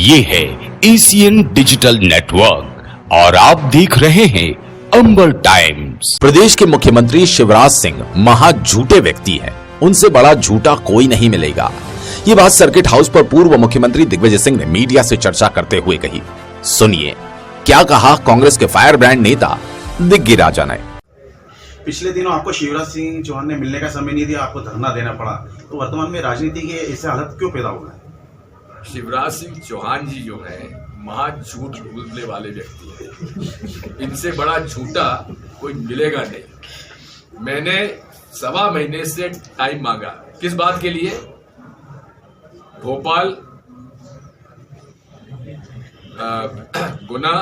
ये है Asian digital network और आप देख रहे हैं अंबर टाइम्स। प्रदेश के मुख्यमंत्री शिवराज सिंह महा झूठे व्यक्ति हैं, उनसे बड़ा झूठा कोई नहीं मिलेगा। ये बात सर्किट हाउस पर पूर्व मुख्यमंत्री दिग्विजय सिंह ने मीडिया से चर्चा करते हुए कही। सुनिए क्या कहा कांग्रेस के फायर ब्रांड नेता दिग्गी राजा ने। पिछले दिनों आपको शिवराज सिंह चौहान ने मिलने का समय नहीं दिया, आपको धरना देना पड़ा, तो वर्तमान में राजनीति के ऐसे हालत क्यों पैदा हुआ है? शिवराज सिंह चौहान जी जो है महा झूठ बोलने वाले व्यक्ति हैं। इनसे बड़ा झूठा कोई मिलेगा नहीं। मैंने 1.25 महीने से टाइम मांगा, किस बात के लिए? भोपाल, गुना,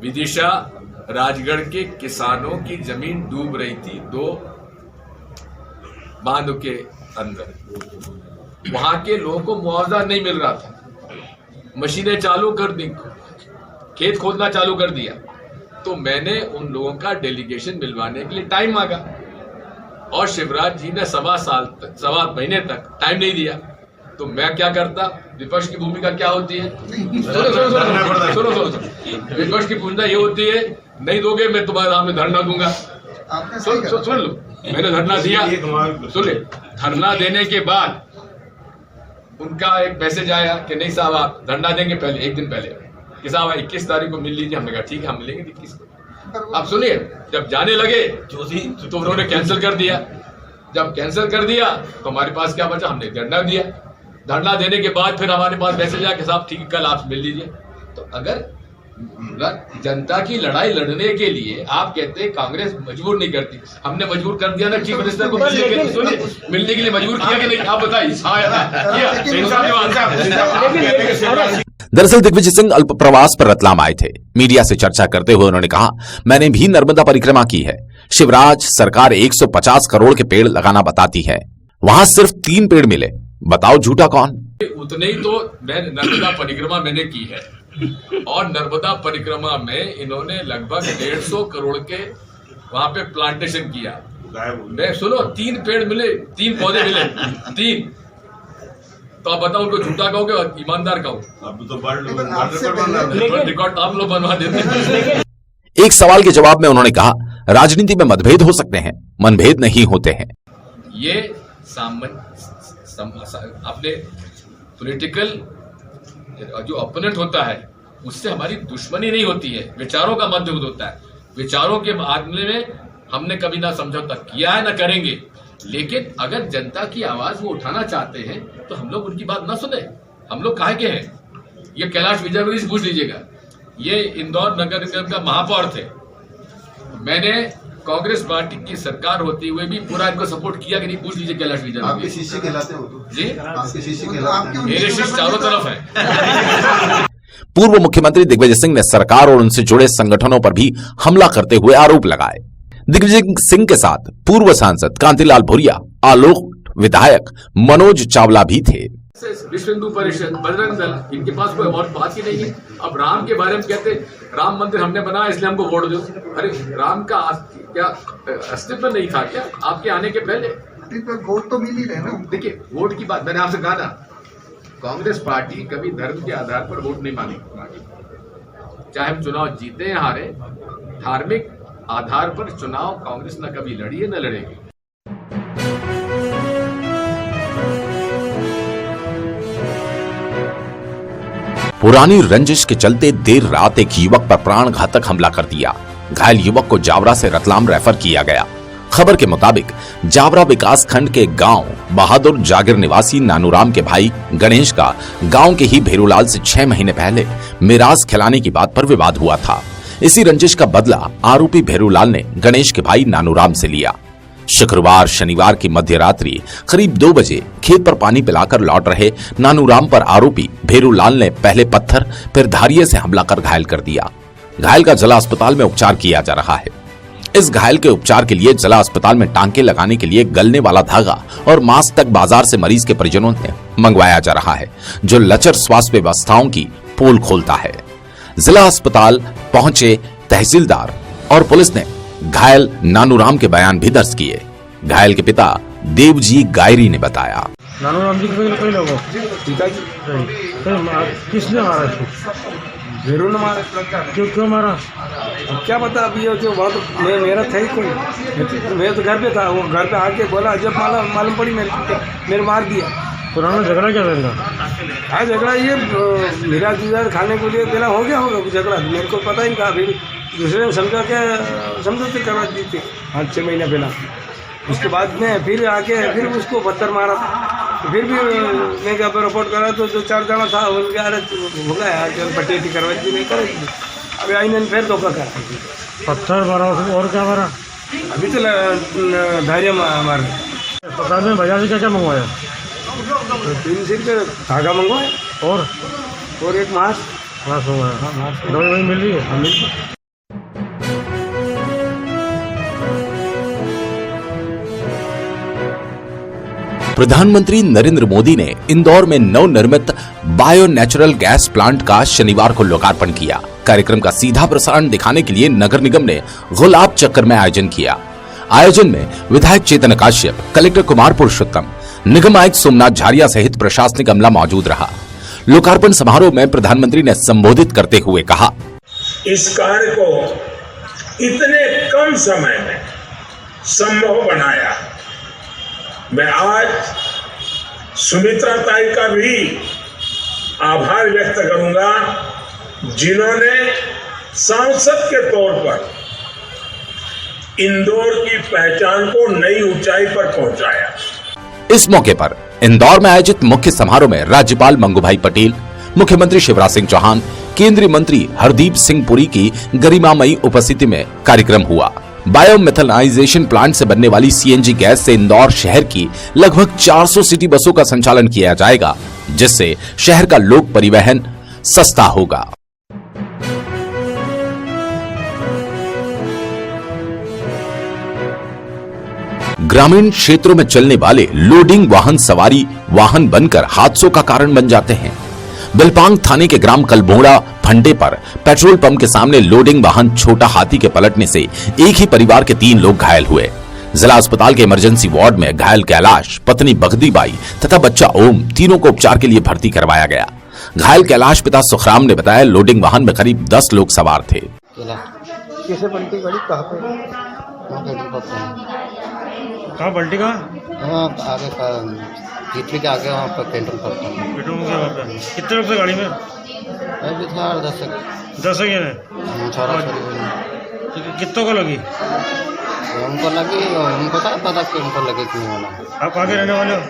विदिशा, राजगढ़ के किसानों की जमीन डूब रही थी 2 बांध के अंदर। वहां के लोगों को मुआवजा नहीं मिल रहा था, मशीनें चालू कर दी, खेत खोदना चालू कर दिया। तो मैंने उन लोगों का डेलीगेशन मिलवाने के लिए टाइम मांगा और शिवराज जी ने 1.25 महीने तक टाइम नहीं दिया। तो मैं क्या करता? विपक्ष की भूमिका क्या होती है? सुनो, विपक्ष की भूमिका ये होती है, नहीं दोगे मैं तुम्हारे सामने धरना दूंगा। सुन लो, मैंने धरना दिया। सुन ले, धरना देने के बाद उनका एक मैसेज आया कि नहीं साहब आप धरना देंगे पहले, एक दिन पहले कि साहब 21 तारीख को मिल लीजिए। हमने कहा ठीक है, हम मिलेंगे 21 को। अब सुनिए, जब जाने लगे तो उन्होंने कैंसिल कर दिया। जब कैंसिल कर दिया तो हमारे पास क्या बचा? हमने धरना दिया। धरना देने के बाद फिर हमारे पास मैसेज आया कि साहब ठीक है, कल आप मिल लीजिए। तो अगर जनता की लड़ाई लड़ने के लिए आप कहते हैं कांग्रेस मजबूर नहीं करती, हमने मजबूर कर दिया ना चीफ मिनिस्टर को मिलने के लिए मजबूर किया कि नहीं? आप बताइए। दरअसल दिग्विजय सिंह अल्प प्रवास पर रतलाम आए थे। मीडिया से चर्चा करते हुए उन्होंने कहा, मैंने भी नर्मदा परिक्रमा की है। शिवराज सरकार 150 करोड़ के पेड़ लगाना बताती है, वहां सिर्फ 3 पेड़ मिले। बताओ झूठा कौन? उतने ही तो मैं नर्मदा परिक्रमा मैंने की है और नर्मदा परिक्रमा में इन्होंने लगभग 150 करोड़ के वहां पे प्लांटेशन किया। मैं सुनो, 3 पेड़ मिले, 3 पौधे मिले, 3। तो आप बताओ उनको झूठा कहोगे और ईमानदार कहो? अब तो रिकॉर्ड आप लोग बनवा देते। एक सवाल के जवाब में उन्होंने कहा, राजनीति में मतभेद हो सकते हैं, मनभेद नहीं होते हैं। ये अपने पॉलिटिकल जो ओपोनेंट होता है उससे हमारी दुश्मनी नहीं होती है, विचारों का मतभेद होता है। विचारों के मामले में हमने कभी ना समझौता किया है, ना करेंगे। लेकिन अगर जनता की आवाज वो उठाना चाहते हैं तो हम लोग उनकी बात ना सुने। हम लोग काहे के हैं? ये कैलाश विजयवर्गीय से पूछ लीजिएगा, ये इंदौर नगर निगम का महापौर थे। मैंने कांग्रेस पार्टी की सरकार होते हुए भी पूरा इनको सपोर्ट किया कि नहीं? पूछ लीजिए कैलाश विजयवर्गीय। आपके शिष्य कहलाते हो तो? जी, आपके शिष्य कहलाते हैं। मेरे शिष्य चारों तरफ है। पूर्व मुख्यमंत्री दिग्विजय सिंह ने सरकार और उनसे जुड़े संगठनों पर भी हमला करते हुए आरोप लगाए। दिग्विजय सिंह के साथ पूर्व सांसद कांतिलाल भूरिया, आलोक विधायक मनोज चावला भी थे। विश्व हिंदू परिषद, बजरंग दल, इनके पास कोई और बात ही नहीं है। अब राम के बारे में कहते राम मंदिर हमने बनाया इसलिए हमको वोट दो। अरे राम का क्या अस्तित्व नहीं था क्या आपके आने के पहले? वोट तो मिल ही रहे ना। देखिए, वोट की बात मैंने आपसे कहा ना, कांग्रेस पार्टी कभी धर्म के आधार पर वोट नहीं मांगी। चाहे हम चुनाव जीते या हारे, धार्मिक आधार पर चुनाव कांग्रेस न कभी लड़ी है न लड़ेगी। पुरानी रंजिश के चलते देर रात एक युवक पर प्राण घातक हमला कर दिया। घायल युवक को जावरा से रतलाम रेफर किया गया। खबर के मुताबिक जावरा विकास खंड के गांव बहादुर जागिर निवासी नानूराम के भाई गणेश का गांव के ही भेरूलाल से 6 महीने पहले मिराज खिलाने की बात पर विवाद हुआ था। इसी रंजिश का बदला आरोपी भेरूलाल ने गणेश के भाई नानूराम से लिया। शुक्रवार शनिवार की मध्य रात्रि करीब 2 बजे खेत पर पानी पिलाकर लौट रहे नानूराम पर आरोपी भेरूलाल ने पहले पत्थर फिर धारिये से हमला कर घायल कर दिया। घायल का जिला अस्पताल में उपचार किया जा रहा है। इस घायल के उपचार के लिए जिला अस्पताल में टांके लगाने के लिए गलने वाला धागा और मास्क तक बाजार से मरीज के परिजनों ने मंगवाया जा रहा है, जो लचर स्वास्थ्य व्यवस्थाओं की पोल खोलता है। जिला अस्पताल पहुंचे तहसीलदार और पुलिस ने घायल नानूराम के बयान भी दर्ज किए। घायल के पिता देवजी गायरी ने बताया, नानू राम जी के कई लोगों पिताजी किसने मारा इसको? वीरू ने मारा। क्यों मारा? अब क्या पता, अभी ये जो वहाँ तो मेरा था ही कोई, मैं तो घर पे था। वो घर पे आके बोला, जब मालूम पड़ी मेरे मार दिया। पुराना झगड़ा क्या था इनका? हाँ, झगड़ा ये मेरा गुजार खाने के लिए पहला हो गया होगा झगड़ा, मेरे को पता ही था। फिर दूसरे ने समझौते करवा दी थी 5-6 महीने पहला। उसके बाद में फिर आके फिर उसको पत्थर मारा था। तो फिर भी मैं क्या रिपोर्ट करा तो 2-4 जना था, उनके अरे हो गया चल पट्टी करवाई थी, नहीं करे। अभी आईने फिर धोखा करा, पत्थर मारा और क्या मारा? अभी तो धैर्य मार। अस्पताल में बाजार से क्या मंगवाया? 3 सिर के धागा मंगवाए और एक मांस मंगवाया। दवाई वही मिल रही है? मिल गई। प्रधानमंत्री नरेंद्र मोदी ने इंदौर में नवनिर्मित बायो नेचुरल गैस प्लांट का शनिवार को लोकार्पण किया। कार्यक्रम का सीधा प्रसारण दिखाने के लिए नगर निगम ने गुलाब चक्कर में आयोजन किया। आयोजन में विधायक चेतन काश्यप, कलेक्टर कुमार पुरुषोत्तम, निगम आयुक्त सोमनाथ झारिया सहित प्रशासनिक अमला मौजूद रहा। लोकार्पण समारोह में प्रधानमंत्री ने संबोधित करते हुए कहा, इस कार्य को इतने कम समय में संभव बनाया। मैं आज सुमित्रा ताई का भी आभार व्यक्त करूंगा, जिन्होंने सांसद के तौर पर इंदौर की पहचान को नई ऊंचाई पर पहुंचाया। इस मौके पर इंदौर में आयोजित मुख्य समारोह में राज्यपाल मंगूभाई पटेल, मुख्यमंत्री शिवराज सिंह चौहान, केंद्रीय मंत्री हरदीप सिंह पुरी की गरिमामयी उपस्थिति में कार्यक्रम हुआ। बायोमेथनाइजेशन प्लांट से बनने वाली सीएनजी गैस से इंदौर शहर की लगभग 400 सिटी बसों का संचालन किया जाएगा, जिससे शहर का लोक परिवहन सस्ता होगा। ग्रामीण क्षेत्रों में चलने वाले लोडिंग वाहन सवारी वाहन बनकर हादसों का कारण बन जाते हैं। बिलपांग थाने के ग्राम कलबोड़ा फंडे पर पेट्रोल पंप के सामने लोडिंग वाहन छोटा हाथी के पलटने से एक ही परिवार के 3 लोग घायल हुए। जिला अस्पताल के इमरजेंसी वार्ड में घायल कैलाश, पत्नी बगदीबाई तथा बच्चा ओम, तीनों को उपचार के लिए भर्ती करवाया गया। घायल कैलाश पिता सुखराम ने बताया, लोडिंग वाहन में करीब 10 लोग सवार थे। कैसे पलटी गाड़ी? कहाँ पे? कहाँ पलटी? कहाँ आगे का जीतली के आगे वहाँ पर पेट्रोल पंप है। पेट्रोल पंप के वहाँ पे कितने लोग थे गाड़ी में? अभी था 10 छोरा कितनों को लगी? उनको लगी, उनको था पता कि उनको लगी कि नहीं होना। आप कहाँ के रहने वाले हो?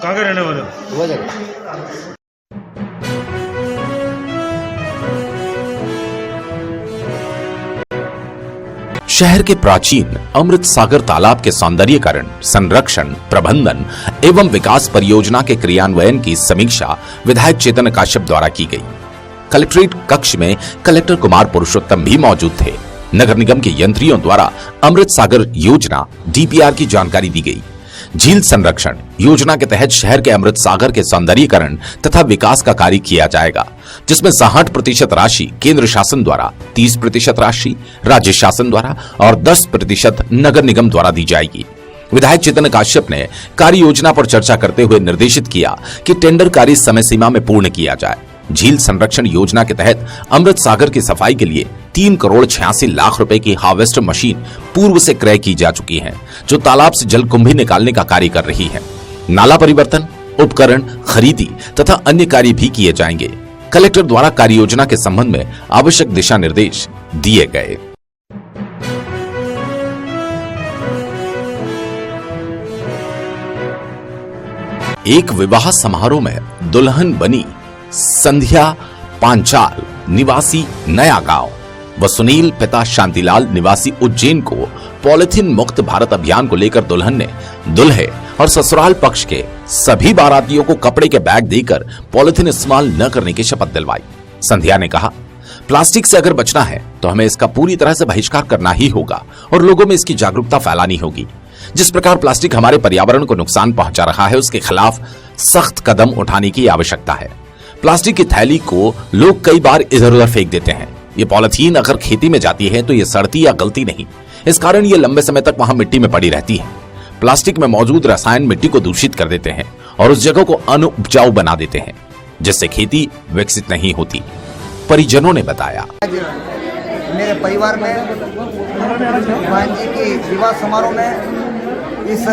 कहाँ के रहने वाले हो? वो जगह शहर के प्राचीन अमृत सागर तालाब के सौंदर्यीकरण, संरक्षण, प्रबंधन एवं विकास परियोजना के क्रियान्वयन की समीक्षा विधायक चेतन काश्यप द्वारा की गई। कलेक्ट्रेट कक्ष में कलेक्टर कुमार पुरुषोत्तम भी मौजूद थे। नगर निगम के यंत्रियों द्वारा अमृत सागर योजना डीपीआर की जानकारी दी गई। झील संरक्षण योजना के तहत शहर के अमृत सागर के सौंदर्यीकरण तथा विकास का कार्य किया जाएगा, जिसमें 60% राशि केंद्र शासन द्वारा, 30% राशि राज्य शासन द्वारा और 10% नगर निगम द्वारा दी जाएगी। विधायक चेतन काश्यप ने कार्य योजना पर चर्चा करते हुए निर्देशित किया कि टेंडर कार्य समय सीमा में पूर्ण किया जाए। झील संरक्षण योजना के तहत अमृत सागर की सफाई के लिए 3,86,00,000 रुपए की हार्वेस्टर मशीन पूर्व से क्रय की जा चुकी है, जो तालाब से जलकुंभी निकालने का कार्य कर रही है। नाला परिवर्तन, उपकरण खरीदी तथा अन्य कार्य भी किए जाएंगे। कलेक्टर द्वारा कार्य योजना के संबंध में आवश्यक दिशा निर्देश दिए गए। एक विवाह समारोह में दुल्हन बनी संध्या पांचाल निवासी नया गांव व सुनील पिता शांतिलाल निवासी उज्जैन को पॉलिथीन मुक्त भारत अभियान को लेकर दुल्हन ने दुल्हे और ससुराल पक्ष के सभी बारातियों को कपड़े के बैग देकर पॉलिथीन इस्तेमाल न करने की शपथ दिलवाई। संध्या ने कहा, प्लास्टिक से अगर बचना है तो हमें इसका पूरी तरह से बहिष्कार करना ही होगा और लोगों में इसकी जागरूकता फैलानी होगी। जिस प्रकार प्लास्टिक हमारे पर्यावरण को नुकसान पहुंचा रहा है, उसके खिलाफ सख्त कदम उठाने की आवश्यकता है। प्लास्टिक की थैली को लोग कई बार इधर उधर फेंक देते हैं। ये पॉलिथीन अगर खेती में जाती है तो ये सड़ती या गलती नहीं, इस कारण ये लंबे समय तक वहां मिट्टी में पड़ी रहती है। प्लास्टिक में मौजूद रसायन मिट्टी को दूषित कर देते हैं और उस जगह को अनउपजाऊ बना देते हैं, जिससे खेती विकसित नहीं होती। परिजनों ने बताया, मेरे परिवार में बहन जी की विवाह समारोह में इस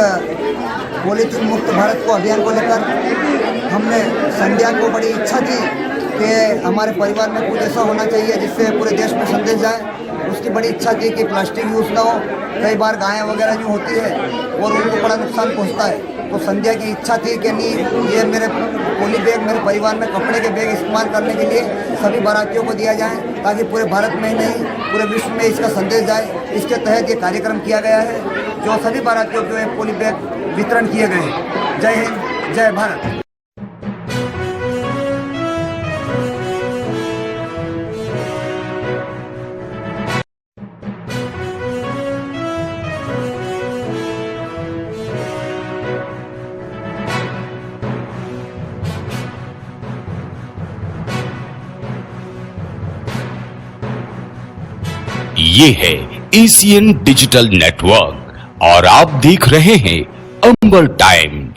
पॉलीथीन मुक्त भारत को अभियान को लेकर हमने संध्या को बड़ी इच्छा थी कि हमारे परिवार में कुछ ऐसा होना चाहिए जिससे पूरे देश में संदेश जाए। उसकी बड़ी इच्छा थी कि प्लास्टिक यूज़ ना हो। कई बार गायें वगैरह जो होती है और उनको बड़ा नुकसान पहुंचता है। तो संध्या की इच्छा थी कि नहीं, ये मेरे पॉली बैग मेरे परिवार में कपड़े के बैग इस्तेमाल करने के लिए सभी बारातियों को दिया जाए, ताकि पूरे भारत में ही नहीं पूरे विश्व में इसका संदेश जाए। इसके तहत ये कार्यक्रम किया गया है, जो सभी बारातियों को पॉली बैग वितरण किए गए। जय हिंद, जय भारत। ये है एशियन डिजिटल नेटवर्क और आप देख रहे हैं अंबर टाइम्स।